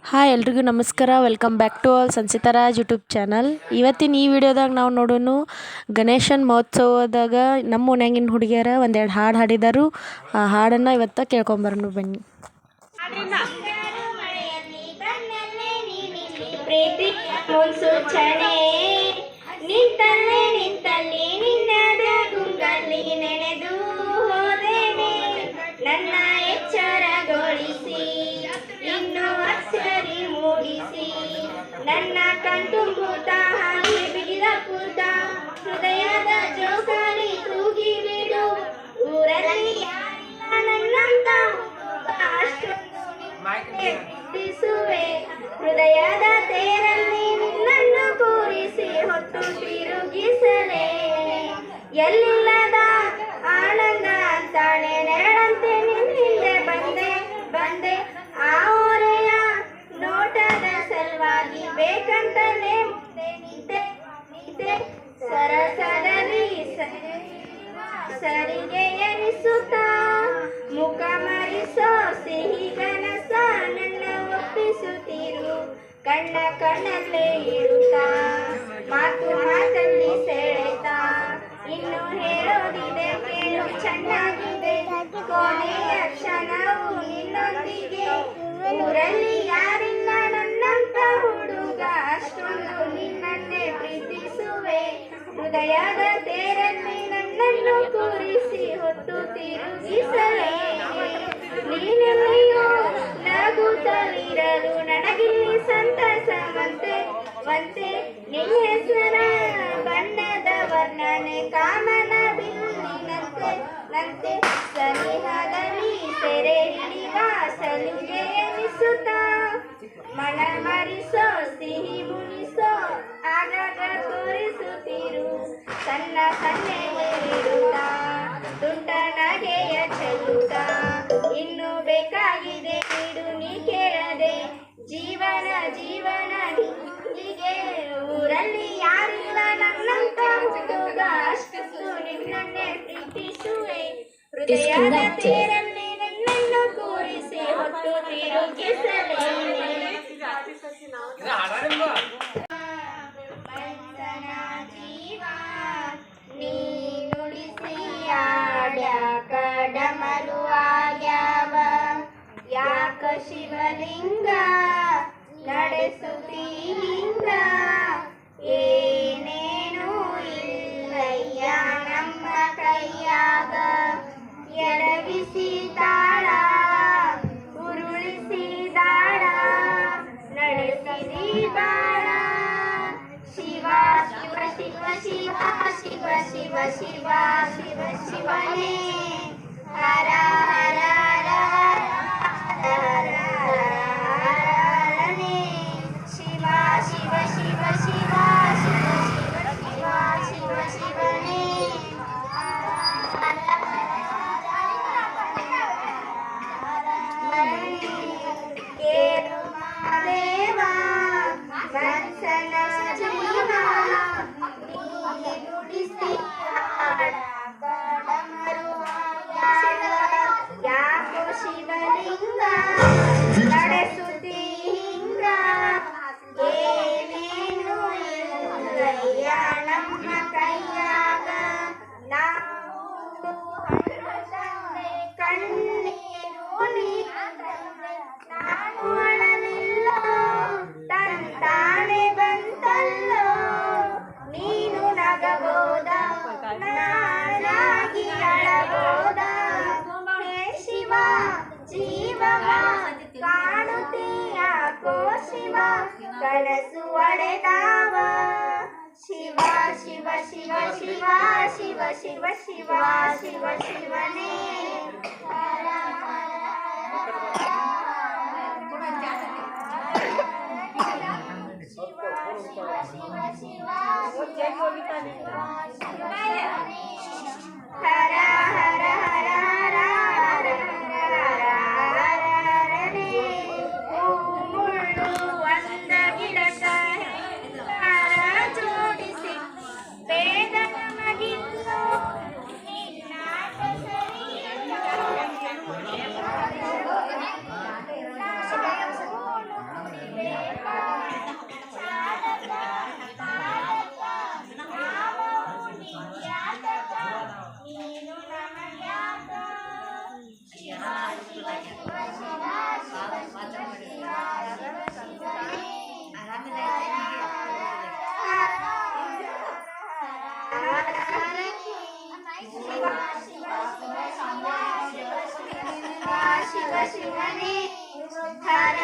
Hi ಎಲ್ರಿಗೂ ನಮಸ್ಕಾರ. Welcome back to all Sanchitaraj YouTube channel. ಇವತ್ತಿನ ಈ ವಿಡಿಯೋದಾಗ ನಾವು ನೋಡೋಣ ಗಣೇಶನ ಮಹೋತ್ಸವದಾಗ ನಮ್ಮ ಓಣ್ಯಾಗಿನ ಹುಡುಗಿಯರ ಒಂದೆರಡು ಹಾಡು ಹಾಡಿದರು. ಆ ಹಾಡನ್ನು ಇವತ್ತು ಕೇಳ್ಕೊಂಬರೋಣ ಬನ್ನಿ. ಪ್ರೀತಿ ಮುನ್ಸೂಚನೆ ನಿಂತಲ್ಲೇ ನಿಂತಲ್ಲಿ ನಿನ್ನದ ಗುಂಗಲ್ಲಿ ನೆನೆದು ಹೋದೇನೆ ನನ್ನ ಎಚ್ಚರಗೊಳಿಸಿ ಇನ್ನು ಅಕ್ಷರಿ ಮೂಡಿಸಿ ನನ್ನ ಕಣ್ತುಂಬುತ್ತ ಹಾಗೆ ಬಿಗಿದ ಕೂತ ಹೃದಯದ ಜೋಕಾಲಿ ತೂಗಿ ಬಿಡು ಊರಲ್ಲಿ ಯಾರಿಲ್ಲ ನನ್ನಂತ ಅಷ್ಟೊಂದು ಪ್ರೀತಿಸುವೆ ಹೃದಯದ ತೇರಲ್ಲಿ ನಿನ್ನನ್ನು ಕೂರಿಸಿ ಹೊತ್ತು ತಿರುಗಿಸಲೇ ಎಲ್ಲಿಲ್ಲದ ಆನಂದ ಅಂತಾನೆ ನೆರಳಂತೆ ನಿನ್ನಿಂದೆ ಬಂದೆ ಬಂದೆ ಆ ಓರೆಯ ನೋಟದ ಸಲುವಾಗಿ ಬೇಕಂತಲೇ ಮುಂದೆ ನಿಂತೆ ನಿಂತೆ ಸರಸದಲ್ಲಿ ಸರಿಗೆ ಎನಿಸುತ್ತಾ ಮುಖ ಮರಿಸೋ ಸಿಹಿ ಕನಸ ನನ್ನ ಒಪ್ಪಿಸುತ್ತಿರು ಕಣ್ಣ ಕಣ್ಣಲ್ಲೇ ಇರುತ್ತಾ ಮಾತು ಮಾತಲ್ಲಿ ಸೆಳೆತಾ ಇನ್ನು ಹೇಳೋದಿದೆ ಕೇಳು ಚೆನ್ನಾಗಿದೆ ಕೊನೆಯ ಕ್ಷಣವು ನಿನ್ನೊಂದಿಗೆ ಊರಲ್ಲಿ ಯಾರಿಲ್ಲ ನನ್ನಂತ ಹುಡುಗ ಅಷ್ಟೊಂದು ನಿನ್ನನ್ನೇ ಪ್ರೀತಿಸುವೆ ಹೃದಯದ ತೇರಲ್ಲಿ ನನ್ನನ್ನು ಕೂರಿಸಿ ಹೊತ್ತು ತಿರುಗಿಸಲೇ ನೀನೆಲ್ಲಿಯೋ ನಗುತ್ತಲಿರಲು ನನಗಿಲ್ಲಿ ಸಂತಸವಂತೆ ವಂತೆ ನಿನ್ನ ಹೆಸರ ಬಣ್ಣದ ವರ್ಣನೆ ಕಾಮನ ಬಿಲ್ಲಿನಂತೆ ನಂತೆ ಸನಿಹದಲ್ಲಿ ಸೆರೆ ಹಿಡಿವ ಸಲುಗೆ ಎನಿಸುತ್ತಾ ಮನ ಮರಿಸೋ ಸಿಹಿ ಮುನಿಸೋ ಆಗಾಗ ತೋರಿಸುತ್ತಿರು ಸಣ್ಣ ಸನ್ನೆಗಳಿರುತ್ತಾ ತುಂಟ ನಗೆಯ ಚೆಲ್ಲುತ್ತಾ ಇನ್ನು ಬೇಕಾಗಿದೆ ನೀಡು ನೀ ಕೇಳದೆ ಜೀವನ ಜೀವನ ಹೀಗೆ ಊರಲ್ಲಿ ಯಾರಿಲ್ಲ ನನ್ನಂತ ಹುಡುಗ ಅಷ್ಟು ನಿನ್ನನ್ನೇ ಪ್ರೀತಿಸುವೆ ಹೃದಯದ ತೇರಲ್ಲಿ ನನ್ನನ್ನು ಕೂರಿಸಿ ಹೊತ್ತು ತಿರುಗಿಸಲೇ ಜೀವ ನೀನುಳಿಸಿ ಆಡ್ಯಾಕ ಡಮರು ಆಗ್ಯಾವ ಯಾಕ ಶಿವಲಿಂಗ ನಡೆಸುತ್ತೀ ಹಿಂಗ ಏನೇನು ಇಲ್ಲಯ್ಯ ನಮ್ಮ ಕೈಯಾಗ ಎಡವಿಸಿ ತಾಳ ಉರುಳಿಸಿ ದಾಳ ನಡೆಸಿದಿ ಬಾಳ ಶಿವ ಶಿವ ಶಿವ ಶಿವ ಶಿವ ಶಿವ ಶಿವ ಶಿವ ಶಿವನೇ ಹರ ಹರ ಹರ ಹರ ಹರನೇ ಶಿವ ಶಿವ ಶಿವ ಶಿವ ಶಿವ ಶಿವ ಶಿವ ಶಿವ ಶಿವನೇ ಕೇಳು ದೇವ ಮನಸನ ಜೀವ ನುಡಿಸಿ ಡಮರು ಯಾಕೋ ಶಿವಲಿಂಗ ನಡೆಸುತ್ತೀ ಹಿಂಗ ಏನೇನು ಇಲ್ಲಯ್ಯ ನಮ್ಮ ಕೈಯಾಗ ನಾವು ಕಣ್ಣೀರು ನಾನು ಅಳಲಿಲ್ಲೋ ತಂತಾನೆ ಬಂತಲ್ಲೋ ನೀನು ನಗಬೋದ ನಾನಾಗಿ ಅಳಬೋದ ಹೇ ಶಿವ ಜೀವವ ಕಾಣುತ್ತೀಯಾಕೋ ಶಿವ ಕನಸು ಒಡೆದಾವ ಶಿವ ಶಿವ ಶಿವ ಶಿವ ಶಿವ ಶಿವ ಶಿವ ಶಿವ ಶಿವನೇ ಹರ ಹರ ಶಿವ ಶಿವ ಶಿವ ಶಿವ ಹರ ಹರ ಹರ ಹರ ಹರ ಹರ ಹರನೇ ಮುಳ್ಳು ಒಂದ ಗಿಡಕ ಜೋಡಿಸಿ ಬೇದ ನಮಗಿಲ್ಲೋ ನಿನ್ನಾಟ ಸರಿ ಶಿವನೇ ಉದ್ಧಾರ